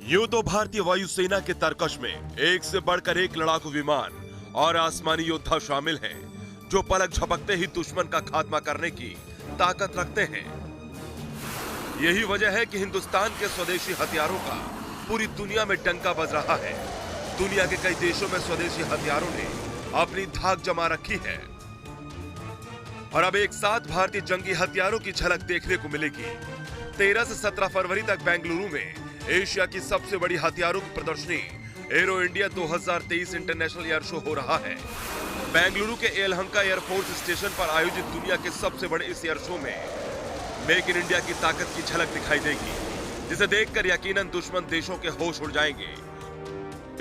यूं तो भारतीय वायुसेना के तरकश में एक से बढ़कर एक लड़ाकू विमान और आसमानी योद्धा शामिल हैं, जो पलक झपकते ही दुश्मन का खात्मा करने की ताकत रखते हैं। यही वजह है कि हिंदुस्तान के स्वदेशी हथियारों का पूरी दुनिया में डंका बज रहा है। दुनिया के कई देशों में स्वदेशी हथियारों ने अपनी धाक जमा रखी है और अब एक साथ भारतीय जंगी हथियारों की झलक देखने को मिलेगी। 13 से 17 फरवरी तक बेंगलुरु में एशिया की सबसे बड़ी हथियारों की प्रदर्शनी arrow India 2023 international air show हो रहा है। बेंगलुरु के येलहंका एयरफोर्स स्टेशन पर आयोजित दुनिया के सबसे बड़े इस एयर शो में मेक इन इंडिया की ताकत की झलक दिखाई देगी, जिसे देखकर यकीनन दुश्मन देशों के होश उड़ जाएंगे।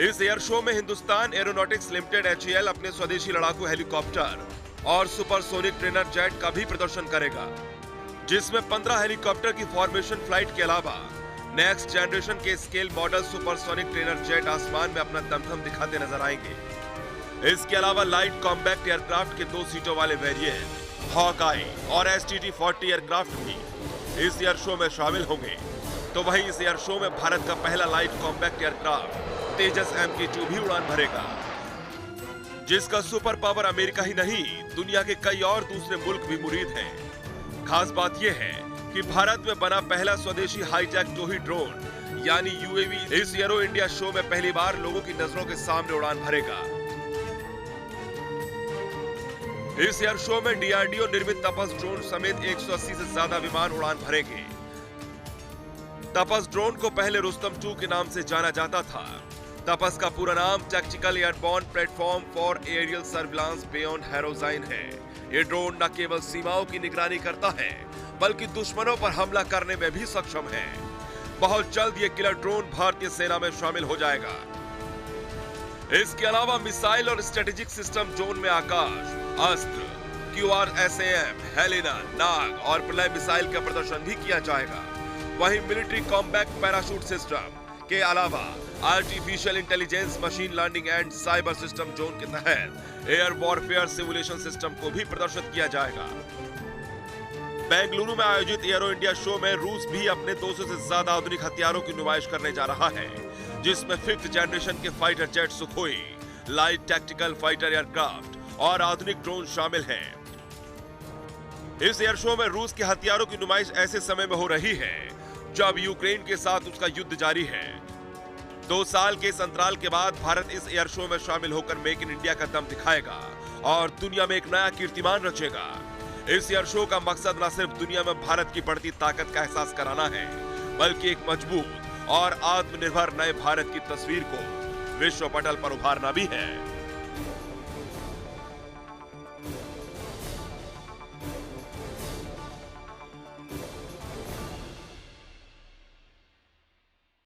इस एयर शो में हिंदुस्तान एरोनॉटिक्स लिमिटेड HAL अपने स्वदेशी लड़ाकू हेलीकॉप्टर और सुपरसोनिक ट्रेनर जेट का भी प्रदर्शन करेगा, जिसमें 15 हेलीकॉप्टर की फॉर्मेशन फ्लाइट के अलावा नेक्स्ट जनरेशन के scale model supersonic trainer jet आसमान में अपना दमखम दिखाते नजर आएंगे। इसके अलावा लाइट कॉम्पैक्ट एयरक्राफ्ट के 2 सीटों वाले वेरिएंट हॉकआई और STT-40 एयरक्राफ्ट भी इस एयर शो में शामिल होंगे। तो वहीं इस एयर शो में भारत का पहला लाइट कॉम्पैक्ट एयरक्राफ्ट तेजस MK2 भी उड़ान भरेगा, जिसका सुपर पावर अमेरिका ही नहीं, दुनिया के कई और दूसरे मुल्क भी मुरीद हैं। खास बात यह है कि भारत में बना पहला स्वदेशी हाईजैक टोही ड्रोन यानी UAV इस एरो इंडिया शो में पहली बार लोगों की नजरों के सामने उड़ान भरेगा। इस एयर शो में DRDO निर्मित तपस ड्रोन समेत 180 से ज्यादा विमान उड़ान भरेंगे। तपस ड्रोन को पहले रुस्तम 2 के नाम से जाना जाता था। तपस का पूरा नाम tactical airborne platform for aerial surveillance beyond horizon है। ये ड्रोन न केवल सीमाओं की निगरानी करता है, बल्कि दुश्मनों पर हमला करने में भी सक्षम है। बहुत जल्द ये किलर ड्रोन भारतीय सेना में शामिल हो जाएगा। इसके अलावा मिसाइल और स्ट्रेटेजिक सिस्टम जोन में आकाश, अस्त्र, QRSAM, हेलिना, नाग और प्रलय मिसाइल का प्रदर्शन भी किया जाएगा। वहीं मिलिट्री कॉम्बैट पैराशूट सिस्टम के अलावा artificial intelligence, machine learning and cyber system zone के तहत एयर वॉरफेयर सिमुलेशन सिस्टम को भी प्रदर्शित किया जाएगा। बेंगलुरु में आयोजित एरो इंडिया शो में रूस भी अपने 200 से ज्यादा आधुनिक हथियारों की नुमाइश करने जा रहा है, जिसमें 5th जनरेशन के fighter jet Sukhoi, light tactical fighter aircraft और आधुनिक ड्रोन शामिल हैं। इस एयर शो में रूस के हथियारों की नुमाइश ऐसे समय में हो रही है जब यूक्रेन के साथ उसका युद्ध जारी है। 2 साल के इस अंतराल के बाद भारत इस एयर शो में शामिल होकर मेक इन इंडिया का दम दिखाएगा और दुनिया में एक नया कीर्तिमान रचेगा। इस एयर शो का मकसद न सिर्फ दुनिया में भारत की बढ़ती ताकत का एहसास कराना है, बल्कि एक मजबूत और आत्मनिर्भर नए भारत की तस्वीर को विश्व पटल पर उभारना भी है।